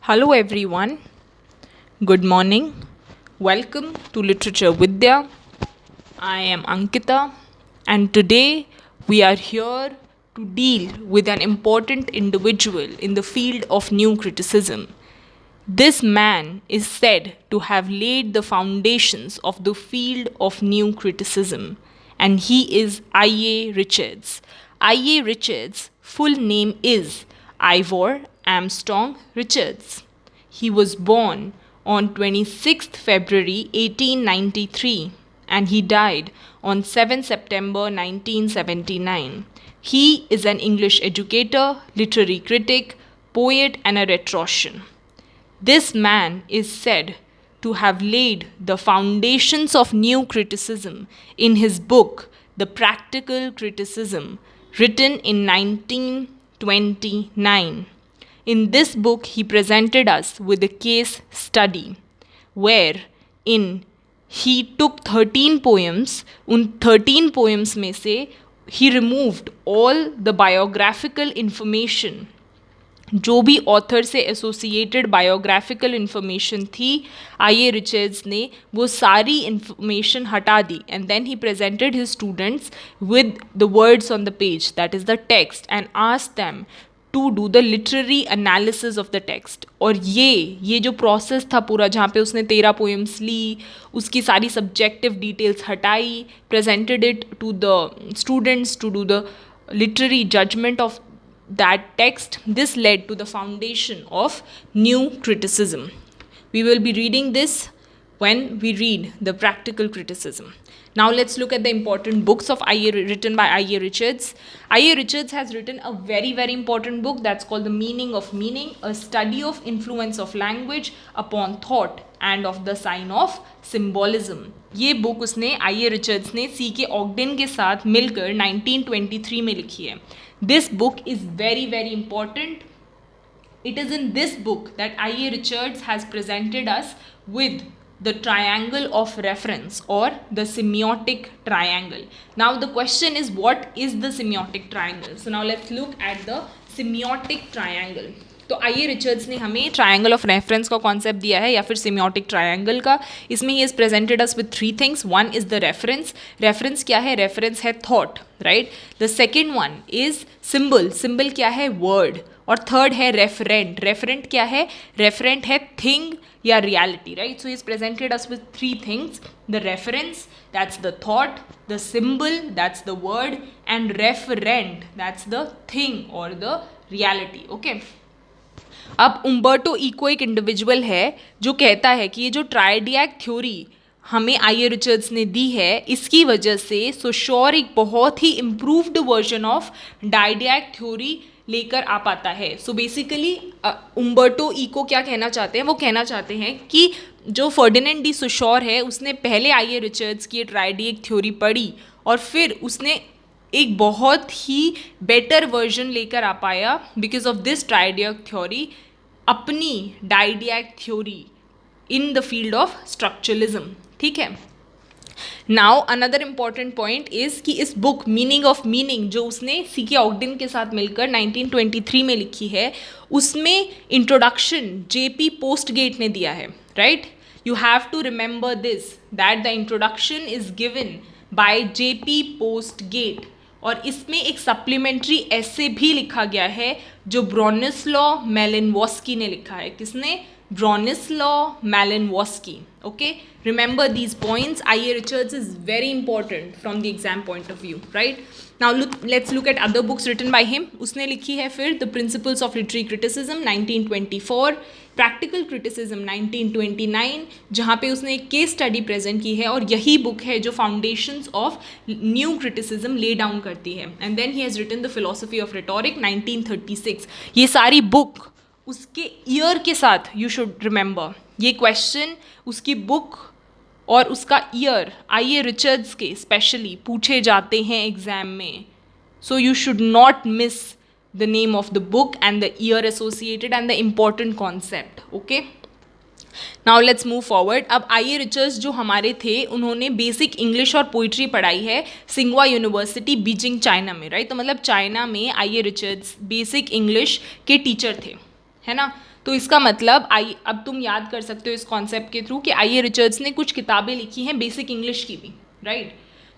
Hello everyone, good morning. Welcome to Literature Vidya. I am Ankita and today we are here to deal with an important individual in the field of new criticism. This man is said to have laid the foundations of the field of new criticism, and he is I.A. Richards. I.A. Richards' full name is Ivor Armstrong Richards. He was born on 26th February 1893 and he died on 7 September 1979. He is an English educator, literary critic, poet, and a rhetorician. This man is said to have laid the foundations of new criticism in his book, The Practical Criticism, written in 1929. In this book, he presented us with a case study wherein he took 13 poems. उन 13 poems में से he removed all the biographical information जो भी author से associated biographical information थी I A. Richards ने वो सारी इन्फॉर्मेशन हटा दी and then he presented his students with the words on the page that is the text and asked them to do the literary analysis of the text. और ये जो process था पूरा जहाँ पे उसने 13 पोएम्स ली, उसकी सारी सब्जेक्टिव डिटेल्स हटाई, presented it to the students to do the literary judgment of that text. This led to the foundation of new criticism. We will be reading this when we read the practical criticism. Now let's look at the important books of I.A. written by I.A. Richards. I.A. Richards has written a very important book that's called The Meaning of Meaning, a study of influence of language upon thought and of the sign of symbolism. ये book उसने I.A. Richards ने C.K. ऑगडेन के साथ मिलकर 1923 में लिखी है. This book is very important. It is in this book that I.A. Richards has presented us with the triangle of reference or the semiotic triangle. Now the question is, what is the semiotic triangle? So now let's look at the semiotic triangle. तो I A. Richards ने हमें triangle of reference का concept दिया है या फिर सिमियोटिक triangle का. इसमें he is presented us with 3 things. One is the reference. Reference क्या है? रेफरेंस है thought, right. The second one is symbol. Symbol क्या है? वर्ड. और थर्ड है रेफरेंट. रेफरेंट क्या है? रेफरेंट है थिंग या reality, right. So is presented us with 3 things. The reference, that's the thought, the symbol, that's the word, and referent, that's the thing और the reality. Okay. अब उम्बर्टो eco एक individual है जो कहता है कि ये जो ट्राइडिएक थ्योरी हमें आई.ए. रिचर्ड्स ने दी है, इसकी वजह से सोशोर एक बहुत ही इम्प्रूव्ड वर्जन ऑफ डाइडिएक थ्योरी लेकर आ पाता है. सो बेसिकली उम्बर्टो इको क्या कहना चाहते हैं? वो कहना चाहते हैं कि जो फर्डिनेंड डी सोशोर है उसने पहले आई.ए. रिचर्ड्स की ट्राइडिएक थ्योरी पढ़ी और फिर उसने एक बहुत ही बेटर वर्जन लेकर आ पाया because of this triadic theory अपनी dyadic theory in the field of structuralism. ठीक है. Now another important point is कि इस बुक मीनिंग ऑफ मीनिंग जो उसने C.K. ऑगडेन के साथ मिलकर 1923 में लिखी है, उसमें इंट्रोडक्शन J.P. पोस्टगेट ने दिया है, right. You have to remember this that the introduction is given by J.P. Postgate. और इसमें एक सप्लीमेंट्री ऐसे भी लिखा गया है जो ब्रॉनिस्लॉ मैलिनवॉस्की ने लिखा है. किसने? Bronislaw Malinowski. Okay. Remember these points. I A. Richards is very important from the exam point of view, right. Now let's look at other books written by him. उसने लिखी है फिर the principles of literary criticism 1924, practical criticism 1929, जहाँ पे उसने एक case study present की है और यही बुक है जो foundations of new criticism lay down करती है. And then he has written the philosophy of rhetoric 1936. ये सारी बुक उसके ईयर के साथ यू शुड रिमेंबर. ये क्वेश्चन उसकी बुक और उसका ईयर आई.ए. रिचर्ड्स के स्पेशली पूछे जाते हैं एग्जाम में. So you should not miss the name of the book and the year associated and the important concept. Okay. Now let's move forward. अब आई.ए. रिचर्ड्स जो हमारे थे उन्होंने बेसिक इंग्लिश और पोइट्री पढ़ाई है सिंगवा यूनिवर्सिटी बीजिंग चाइना में, right. तो मतलब चाइना में आई.ए. रिचर्ड्स बेसिक इंग्लिश के टीचर थे, है ना. तो इसका मतलब अब तुम याद कर सकते हो इस कॉन्सेप्ट के थ्रू कि आई ए रिचर्ड्स ने कुछ किताबें लिखी हैं बेसिक इंग्लिश की भी, राइट।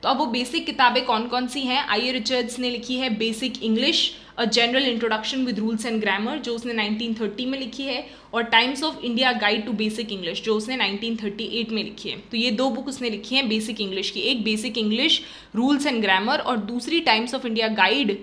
तो अब वो बेसिक किताबें कौन कौन सी हैं? आई ए रिचर्ड्स ने लिखी है basic English, a general introduction with rules and grammar, जो उसने 1930 में लिखी है, और Times of India guide to basic English, जो उसने 1938 में लिखी है। तो ये 2 बुक उसने लिखी हैं बेसिक इंग्लिश की, एक basic English rules and grammar और दूसरी Times of India guide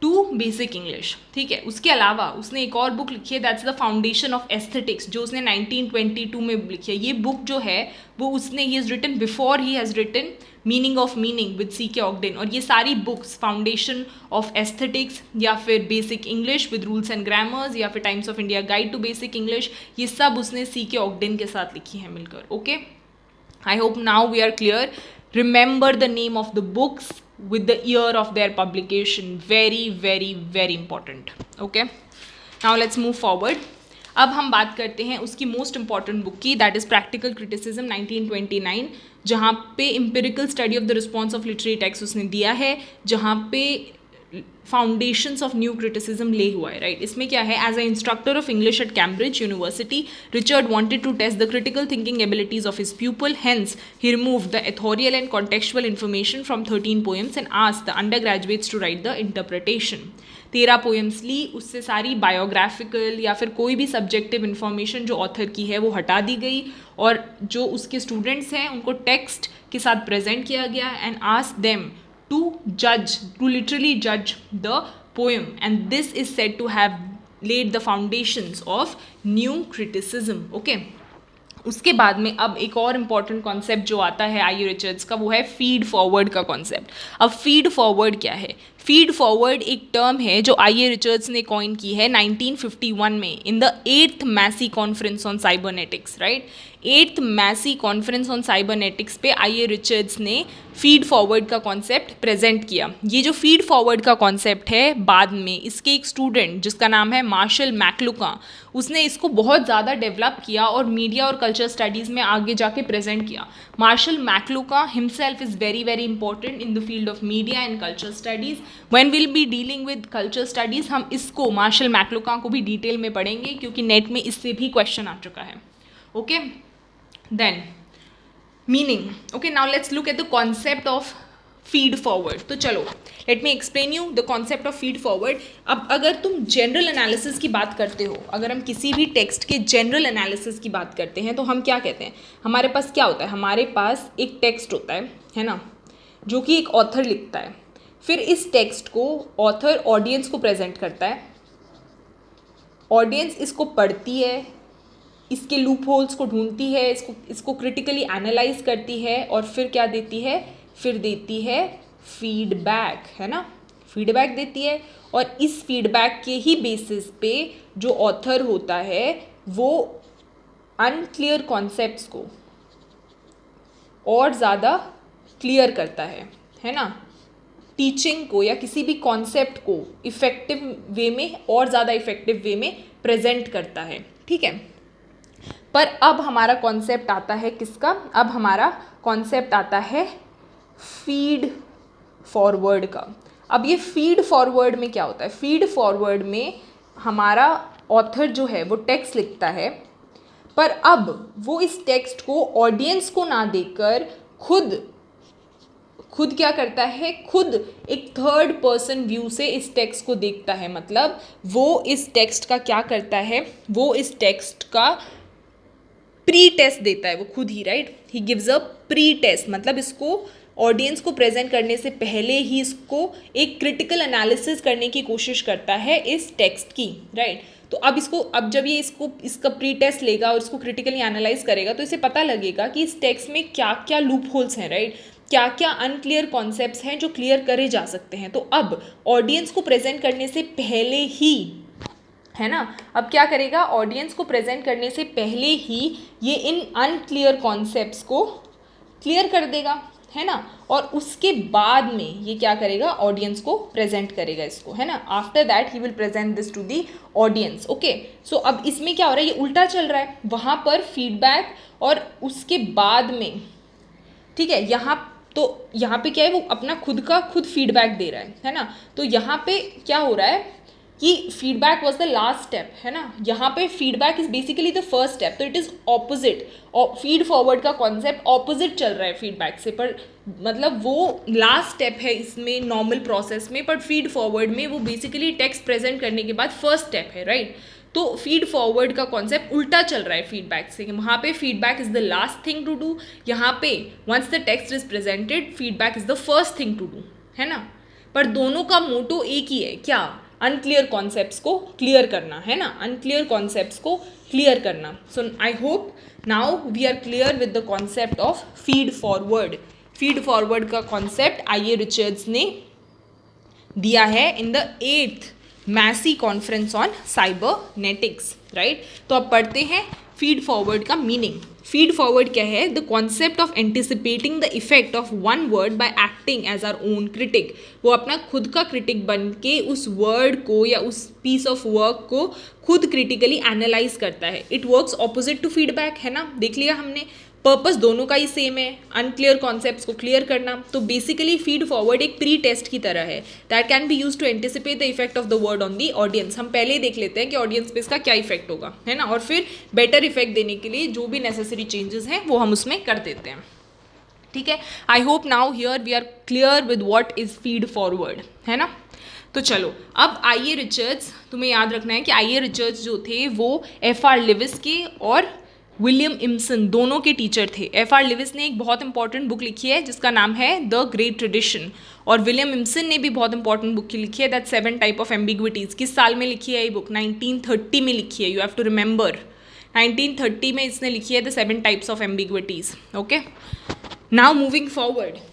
to basic English, ठीक है। उसके अलावा उसने एक और बुक लिखी है, that's the foundation of aesthetics, जो उसने 1922 में लिखी है। ये बुक जो है वो उसने he is written before he has written meaning of meaning with C K Ogden. और ये सारी बुक्स फाउंडेशन ऑफ एस्थेटिक्स या फिर basic English with rules and grammars या फिर Times of India guide to basic English, ये सब उसने सी के ऑगडेन के साथ लिखी है मिलकर, okay. I hope now we are clear. Remember the name of the books with the year of their publication. Very, very, very important. Okay. Now let's move forward. अब हम बात करते हैं उसकी मोस्ट इंपॉर्टेंट बुक की, that is practical criticism 1929, जहाँ पे empirical study of the response of literary text उसने दिया है, जहाँ पे फाउंडेशंस ऑफ न्यू क्रिटिसिज्म ले हुआ है, राइट। इसमें क्या है, as a instructor of English at Cambridge University, Richard wanted to test the critical thinking abilities of his pupil, hence he removed the authorial and contextual information from 13 poems and asked the undergraduates to write the interpretation. 13 poems ली, उससे सारी biographical या फिर कोई भी subjective information जो author की है वो हटा दी गई, और जो उसके स्टूडेंट्स हैं उनको टेक्स्ट के साथ प्रेजेंट किया गया, and ask them to literally judge the poem, and this is said to have laid the foundations of new criticism, okay। उसके बाद में अब एक और इम्पॉर्टेंट कॉन्सेप्ट जो आता है आई रिचर्ड्स का, वो है फीड फॉरवर्ड का कॉन्सेप्ट। अब फीड फॉरवर्ड क्या है? फीड फॉरवर्ड एक टर्म है जो आई ए रिचर्ड्स ने कॉइन की है 1951 में in the 8th Macy conference on cybernetics, right. 8th Macy conference on cybernetics पे आई ए रिचर्ड्स ने फीड फॉरवर्ड का कॉन्सेप्ट प्रेजेंट किया। ये जो फीड फॉरवर्ड का कॉन्सेप्ट है, बाद में इसके एक स्टूडेंट जिसका नाम है मार्शल मैक्लुका, उसने इसको बहुत ज़्यादा डेवलप किया और मीडिया और कल्चर स्टडीज़ में आगे जाके प्रेजेंट किया। Marshall McLuhan himself is very very important in the field of media and culture studies. When will be dealing with culture studies, हम इसको मार्शल मैक्लुका को भी डिटेल में पढ़ेंगे, क्योंकि नेट में इससे भी क्वेश्चन आ चुका है, okay. Then meaning, okay, now let's look at the concept of feed forward. तो चलो let me explain you the concept of feed forward. अब अगर तुम जनरल एनालिसिस की बात करते हो, अगर हम किसी भी टेक्स्ट के जनरल एनालिसिस की बात करते हैं, तो हम क्या कहते हैं, हमारे पास क्या होता है, हमारे पास एक टेक्स्ट होता है ना, जो कि एक ऑथर लिखता है। फिर इस टेक्स्ट को ऑथर ऑडियंस को प्रेजेंट करता है, ऑडियंस इसको पढ़ती है, इसके लूप होल्स को ढूंढती है, इसको क्रिटिकली एनालाइज करती है, और फिर क्या देती है, फिर देती है फीडबैक, है ना, फीडबैक देती है। और इस फीडबैक के ही बेसिस पे जो ऑथर होता है वो अनक्लियर कॉन्सेप्ट्स को और ज़्यादा क्लियर करता है ना, टीचिंग को या किसी भी कॉन्सेप्ट को इफ़ेक्टिव वे में और ज़्यादा इफ़ेक्टिव वे में प्रेजेंट करता है, ठीक है। पर अब हमारा कॉन्सेप्ट आता है किसका, अब हमारा कॉन्सेप्ट आता है फीड फॉरवर्ड का। अब ये फीड फॉरवर्ड में क्या होता है, फीड फॉरवर्ड में हमारा ऑथर जो है वो टेक्स्ट लिखता है, पर अब वो इस टेक्स्ट को ऑडियंस को ना देकर खुद क्या करता है, खुद एक थर्ड पर्सन व्यू से इस टेक्स्ट को देखता है। मतलब वो इस टेक्स्ट का क्या करता है, वो इस टेक्स्ट का प्री टेस्ट देता है वो खुद ही, right. He gives a pre test, मतलब इसको ऑडियंस को प्रेजेंट करने से पहले ही इसको एक क्रिटिकल एनालिसिस करने की कोशिश करता है इस टेक्स्ट की, राइट। तो अब जब ये इसका प्री टेस्ट लेगा और इसको क्रिटिकली एनालाइज करेगा, तो इसे पता लगेगा कि इस टेक्स्ट में क्या क्या लूप होल्स हैं, राइट, क्या क्या अनक्लियर कॉन्सेप्ट्स हैं जो क्लियर करे जा सकते हैं। तो अब ऑडियंस को प्रेजेंट करने से पहले ही, है ना, अब क्या करेगा, ऑडियंस को प्रेजेंट करने से पहले ही ये इन अनक्लियर कॉन्सेप्ट्स को क्लियर कर देगा, है ना, और उसके बाद में ये क्या करेगा, ऑडियंस को प्रेजेंट करेगा इसको, है ना। After that he will present this to the audience, okay. So अब इसमें क्या हो रहा है, ये उल्टा चल रहा है, वहाँ पर फीडबैक और उसके बाद में, ठीक है, यहाँ पे क्या है, वो अपना खुद का खुद फीडबैक दे रहा है ना। तो यहाँ पे क्या हो रहा है, कि feedback was the last step, है ना. यहाँ पे feedback is basically the first step, तो it is opposite. Feed forward का कॉन्सेप्ट ऑपोजिट चल रहा है फीडबैक से, पर मतलब वो लास्ट स्टेप है इसमें नॉर्मल प्रोसेस में, बट फीड फॉरवर्ड में वो बेसिकली टेक्स्ट प्रेजेंट करने के बाद फर्स्ट स्टेप है, राइट. तो फीड फॉरवर्ड का कॉन्सेप्ट उल्टा चल रहा है फीडबैक से. वहाँ पे feedback is the last thing to do, यहाँ पे once the text is presented feedback is the first thing to do, है ना. पर दोनों का मोटो एक ही है, क्या, अनक्लियर कॉन्सेप्ट्स को क्लियर करना, है ना, अनक्लियर कॉन्सेप्ट्स को क्लियर करना. So I hope now we are clear with the concept of feed forward. Feed forward का कॉन्सेप्ट आई.ए. रिचर्ड्स ने दिया है in the 8th Macy conference on cybernetics, right. तो अब पढ़ते हैं फीड फॉरवर्ड का मीनिंग. फीड फॉरवर्ड क्या है? The concept of anticipating the effect of one word by acting as our own critic. वो अपना खुद का क्रिटिक बन के उस वर्ड को या उस पीस ऑफ वर्क को खुद क्रिटिकली एनालाइज करता है. It works opposite to feedback, है ना, देख लिया हमने. पर्पस दोनों का ही सेम है, अनक्लियर कॉन्सेप्ट्स को क्लियर करना. तो बेसिकली फीड फॉरवर्ड एक प्री टेस्ट की तरह है that can be use to anticipate the effect of the word on the audience. हम पहले ही देख लेते हैं कि ऑडियंस पे इसका क्या इफेक्ट होगा, है ना, और फिर बेटर इफेक्ट देने के लिए जो भी नेसेसरी चेंजेस हैं वो हम उसमें कर देते हैं. ठीक है. I hope now here we are clear with what is feed forward, है ना. तो चलो अब आई.ए. रिचर्ड्स, तुम्हें याद रखना है कि आई.ए. रिचर्ड्स जो थे वो F.R. लिविस के और विलियम इम्सन दोनों के टीचर थे. F.R. लिविस ने एक बहुत इंपॉर्टेंट बुक लिखी है जिसका नाम है द ग्रेट ट्रेडिशन, और विलियम इम्सन ने भी बहुत इंपॉर्टेंट बुक लिखी है दैट 7 टाइप ऑफ एम्बिग्विटीज़. किस साल में लिखी है ये बुक? 1930 में लिखी है. यू हैव टू रिमेंबर 1930 में इसने लिखी है the 7 types of ambiguities. Okay. Now moving forward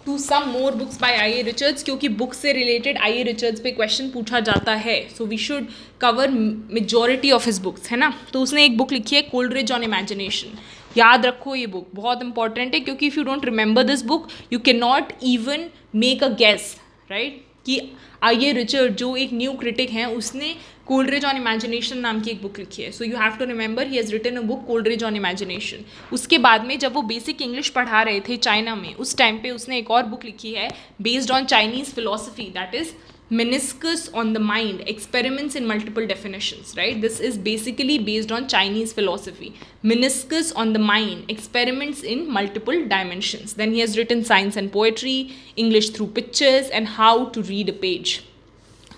to some more books by I A. Richards, क्योंकि बुक से रिलेटेड आई.ए. रिचर्ड्स पे क्वेश्चन पूछा जाता है, so we should cover majority of his books, है ना. तो उसने एक बुक लिखी है कोलरिज ऑन इमेजिनेशन. याद रखो ये बुक बहुत इंपॉर्टेंट है, क्योंकि if you don't remember this book you can not even make a guess, right, कि आई.ए. रिचर्ड जो एक न्यू क्रिटिक हैं उसने कोलरिज ऑन इमेजिनेशन नाम की एक बुक लिखी है. So you have to remember he has written a book Coleridge on imagination. उसके बाद में जब वो बेसिक इंग्लिश पढ़ा रहे थे चाइना में, उस टाइम पे उसने एक और बुक लिखी है based on Chinese philosophy, that is Meniscus on the Mind, Experiments in Multiple Definitions, right? This is basically based on Chinese philosophy. Meniscus on the Mind, Experiments in Multiple Dimensions. Then he has written Science and Poetry, English Through Pictures, and How to Read a Page.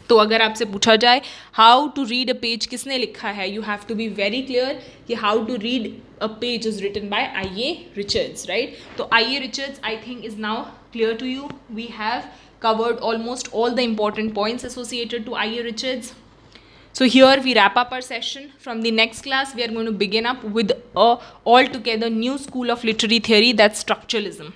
तो अगर आपसे पूछा जाए how to read a page किसने लिखा है, you have to be very clear कि how to read a page is written by I A. Richards, right. तो I A. Richards I think is now clear to you. We have covered almost all the important points associated to I.A. Richards. So here we wrap up our session. From the next class, we are going to begin up with a altogether new school of literary theory, that's structuralism.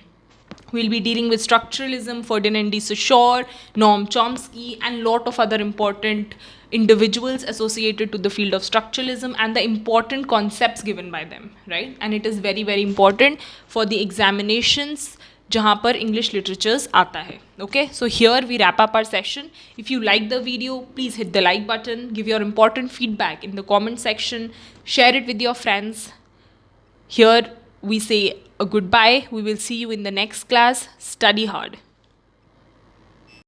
We'll be dealing with structuralism, Ferdinand de Saussure, Noam Chomsky, and lot of other important individuals associated to the field of structuralism and the important concepts given by them, right? And it is very, very important for the examinations जहाँ पर English literatures आता है. Okay, so here we wrap up our session. If you like the video, please hit the like button, give your important feedback in the comment section, share it with your friends. Here we say a goodbye. We will see you in the next class. Study hard.